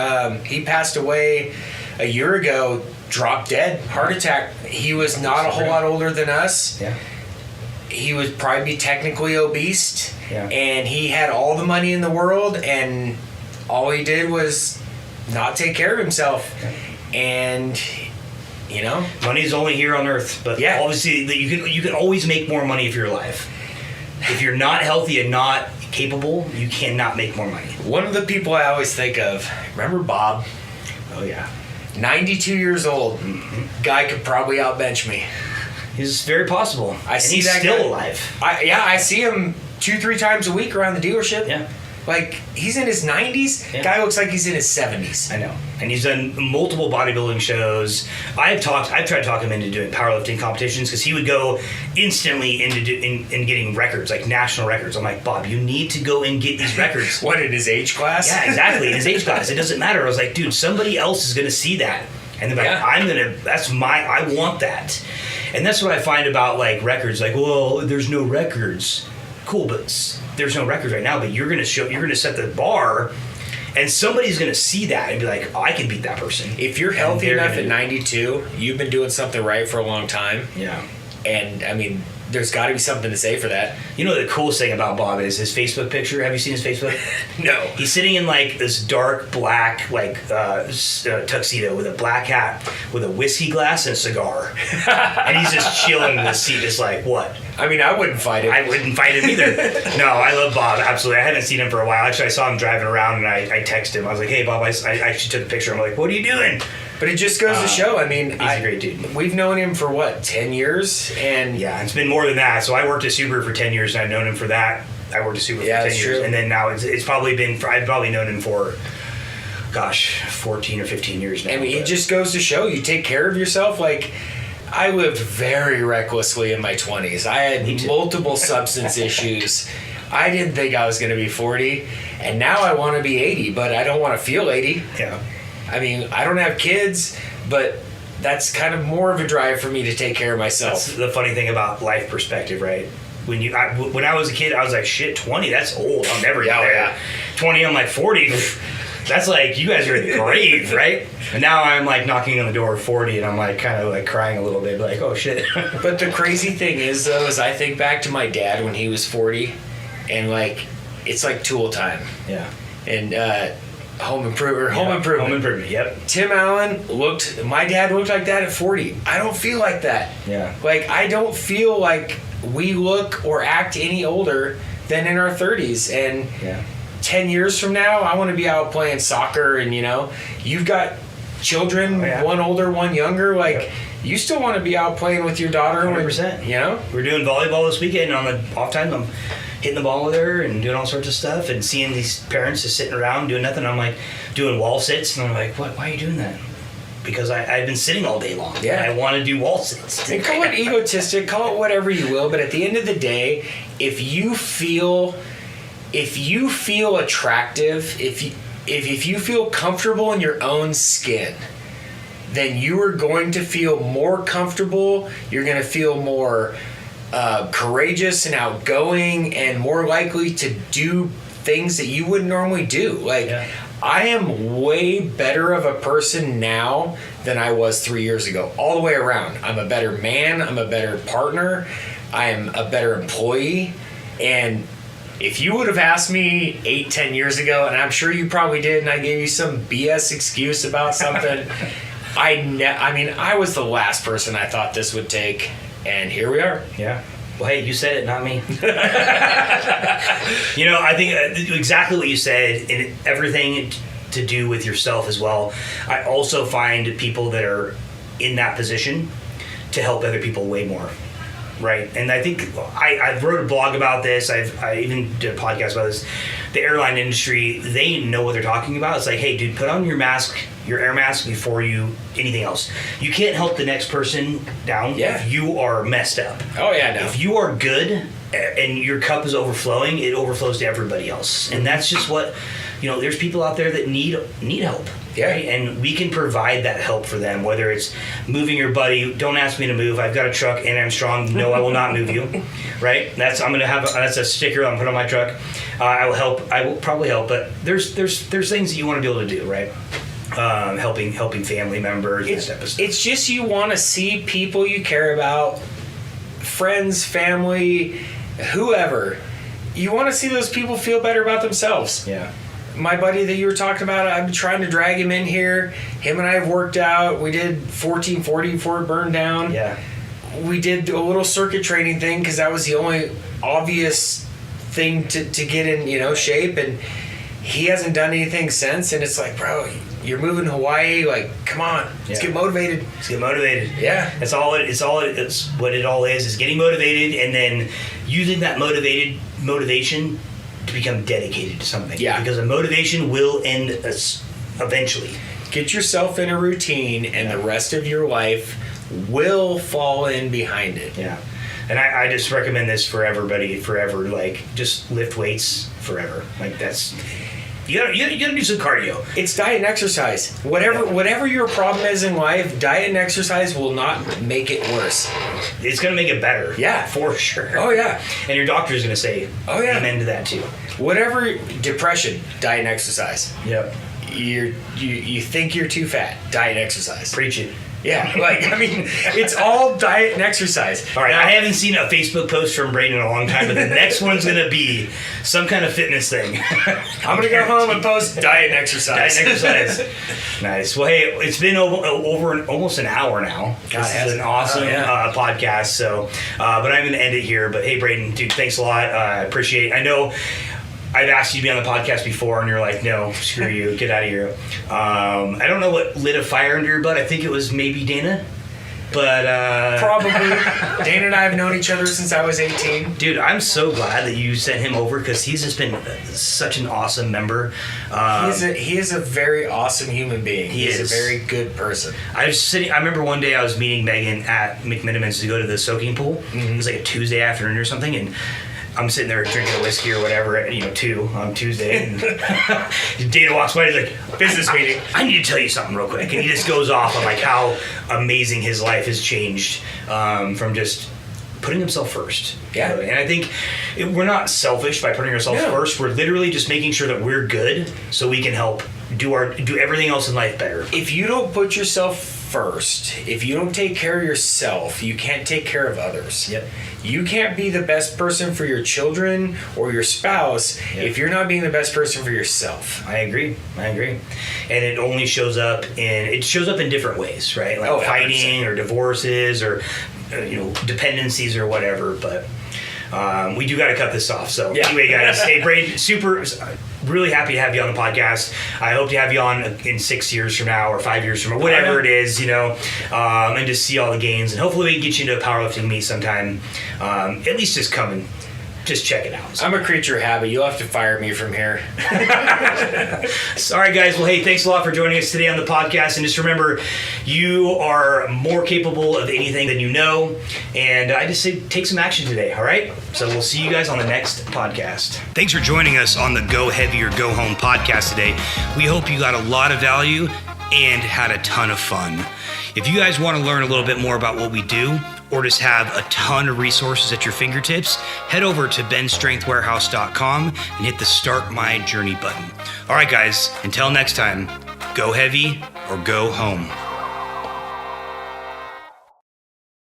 he passed away a year ago, dropped dead, heart attack. He was not a whole lot older than us. Yeah. He would probably be technically obese. Yeah. And he had all the money in the world, and all he did was not take care of himself. And, you know, Money's only here on Earth, but Yeah. obviously you can always make more money if you're alive. If you're not healthy and not capable, you cannot make more money. one of the people I always think of, remember Bob? Oh yeah, 92 years old. Guy could probably outbench me. it's very possible. I and see he's that still guy. alive. I see him 2-3 times a week around the dealership. Yeah. Like, he's in his 90s. Yeah. Guy looks like he's in his 70s. I know, and he's done multiple bodybuilding shows. I've tried to talk him into doing powerlifting competitions because he would go instantly in getting records, like national records. I'm like, Bob, you need to go and get these records. What, in his age class? Yeah, exactly. In his age class, it doesn't matter. I was like, dude, somebody else is gonna see that, and they're like, Yeah. I want that, and that's what I find about like records. Like, well, there's no records. Cool, but there's no records right now. But you're gonna set the bar, And somebody's going to see that and be like, oh, I can beat that person. If you're healthy enough at 92, you've been doing something right for a long time. Yeah. And, I mean, there's got to be something to say for that. You know, the coolest thing about Bob is his Facebook picture. Have you seen his Facebook? No. He's sitting in, like, this dark black, like, tuxedo with a black hat, with a whiskey glass and a cigar. And he's just chilling in the seat, just like, what? I mean, I wouldn't fight it. I wouldn't fight him either. No, I love Bob, absolutely. I haven't seen him for a while. Actually, I saw him driving around, and I texted him. I was like, hey, Bob, I actually took a picture. I'm like, what are you doing? But it just goes to show, I mean... He's a great dude. We've known him for, 10 years? And yeah, it's been more than that. So I worked at Subaru for 10 years, and I've known him for that. I worked at Subaru for 10 years. True. And then now it's probably been... I've probably known him for... 14 or 15 years now. I mean, it just goes to show you take care of yourself. Like, I lived very recklessly in my 20s. I had multiple substance issues. I didn't think I was going to be 40, and now I want to be 80, but I don't want to feel 80. Yeah. I mean, I don't have kids, but that's kind of more of a drive for me to take care of myself. That's the funny thing about life perspective, right? When I was a kid, I was like, shit, 20, that's old. I'll never get there. Yeah. 20, I'm like, 40, that's like, you guys are in the grave, right? And now I'm like knocking on the door of 40, and I'm like kind of like crying a little bit, like, oh shit. But the crazy thing is, though, is I think back to my dad when he was 40, and like, it's like Tool time. Yeah. And Home Improvement. Yep. Tim Allen my dad looked like that at 40. I don't feel like that. Yeah. Like, I don't feel like we look or act any older than in our 30s. And 10 years from now, I want to be out playing soccer, and, you've got children, one older, one younger, like, you still want to be out playing with your daughter. 100%. We're doing volleyball this weekend. On the off time, I'm hitting the ball with her and doing all sorts of stuff, and seeing these parents just sitting around doing nothing. I'm like doing wall sits, and I'm like, what? Why are you doing that? Because I've been sitting all day long. Yeah. And I want to do wall sits. And call it egotistic, call it whatever you will, but at the end of the day, if you feel attractive, if you feel comfortable in your own skin, then you are going to feel more comfortable. You're going to feel more courageous and outgoing, and more likely to do things that you wouldn't normally do. Like, I am way better of a person now than I was 3 years ago, all the way around. I'm a better man. I'm a better partner. I'm a better employee. And if you would have asked me 8-10 years ago, and I'm sure you probably did, and I gave you some BS excuse about something, I was the last person I thought this would take, and here we are. Yeah. Well, hey, you said it, not me. I think exactly what you said, and everything to do with yourself as well. I also find people that are in that position to help other people way more. Right, and I think I wrote a blog about this. I even did a podcast about this. The airline industry, they know what they're talking about. It's like, hey, dude, put on your mask, your air mask, before you anything else. You can't help the next person down if you are messed up. Oh yeah, no. If you are good and your cup is overflowing, it overflows to everybody else, and that's just what there's people out there that need help. Yeah. Right? And we can provide that help for them, whether it's moving your buddy. Don't ask me to move. I've got a truck and I'm strong. No, I will not move you. Right? That's a sticker I'm putting on my truck. I will help. I will probably help, but there's things that you want to be able to do, right? Helping family members, that type of stuff. It's just you want to see people you care about, friends, family, whoever. You want to see those people feel better about themselves. Yeah. My buddy that you were talking about, I've been trying to drag him in here. Him and I have worked out. We did 1440 before it burned down. Yeah. We did a little circuit training thing because that was the only obvious thing to get in, shape. And he hasn't done anything since. And it's like, bro, you're moving to Hawaii. Like, come on, let's get motivated. Let's get motivated. Yeah. It's what it all is getting motivated, and then using that motivation to become dedicated to something. Yeah. Because a motivation will end eventually. Get yourself in a routine, and the rest of your life will fall in behind it. Yeah. And I just recommend this for everybody, forever. Like, just lift weights forever. Like, that's... You gotta do some cardio. It's diet and exercise. Whatever your problem is in life, diet and exercise will not make it worse. It's gonna make it better. Yeah. For sure. Oh yeah. And your doctor's gonna say, oh yeah, amen to that too. Whatever, depression, diet and exercise. Yep. You think you're too fat, diet and exercise. Preach it. Yeah, it's all diet and exercise. All right, I haven't seen a Facebook post from Braden in a long time, but the next one's going to be some kind of fitness thing. I'm going to go home and post diet and exercise. Diet and exercise. Nice. Well, hey, it's been over almost an hour now. This is an awesome podcast, so, but I'm going to end it here. But hey, Braden, dude, thanks a lot. I appreciate it. I know I've asked you to be on the podcast before, and you're like, no, screw you, get out of here. I don't know what lit a fire under your butt. I think it was maybe Dana. But probably. Dana and I have known each other since I was 18. Dude, I'm so glad that you sent him over because he's just been such an awesome member. He is a very awesome human being. He's a very good person. I remember one day I was meeting Megan at McMiniman's to go to the soaking pool. Mm-hmm. It was like a Tuesday afternoon or something, and I'm sitting there drinking a whiskey or whatever, 2 on Tuesday. And Dana walks by, he's like, business meeting. I need to tell you something real quick. And he just goes off on like how amazing his life has changed from just putting himself first. Yeah. And I think we're not selfish by putting ourselves first. We're literally just making sure that we're good so we can help do everything else in life better. If you don't put yourself first, if you don't take care of yourself, you can't take care of others. Yep. You can't be the best person for your children or your spouse if you're not being the best person for yourself. I agree. And it only shows up in different ways, right? Like fighting or divorces or dependencies or whatever, but we do got to cut this off. So anyway, guys, hey, Braden, really happy to have you on the podcast. I hope to have you on in 6 years from now or 5 years from now, whatever it is, and just see all the gains. And hopefully we can get you into a powerlifting meet sometime. At least just come and just check it out. I'm a creature of habit. You'll have to fire me from here. All right, guys. Well, hey, thanks a lot for joining us today on the podcast. And just remember, you are more capable of anything than you know. And I just say take some action today, all right? So we'll see you guys on the next podcast. Thanks for joining us on the Go Heavy or Go Home podcast today. We hope you got a lot of value and had a ton of fun. If you guys want to learn a little bit more about what we do, or just have a ton of resources at your fingertips, head over to benstrengthwarehouse.com and hit the Start My Journey button. All right, guys, until next time, go heavy or go home.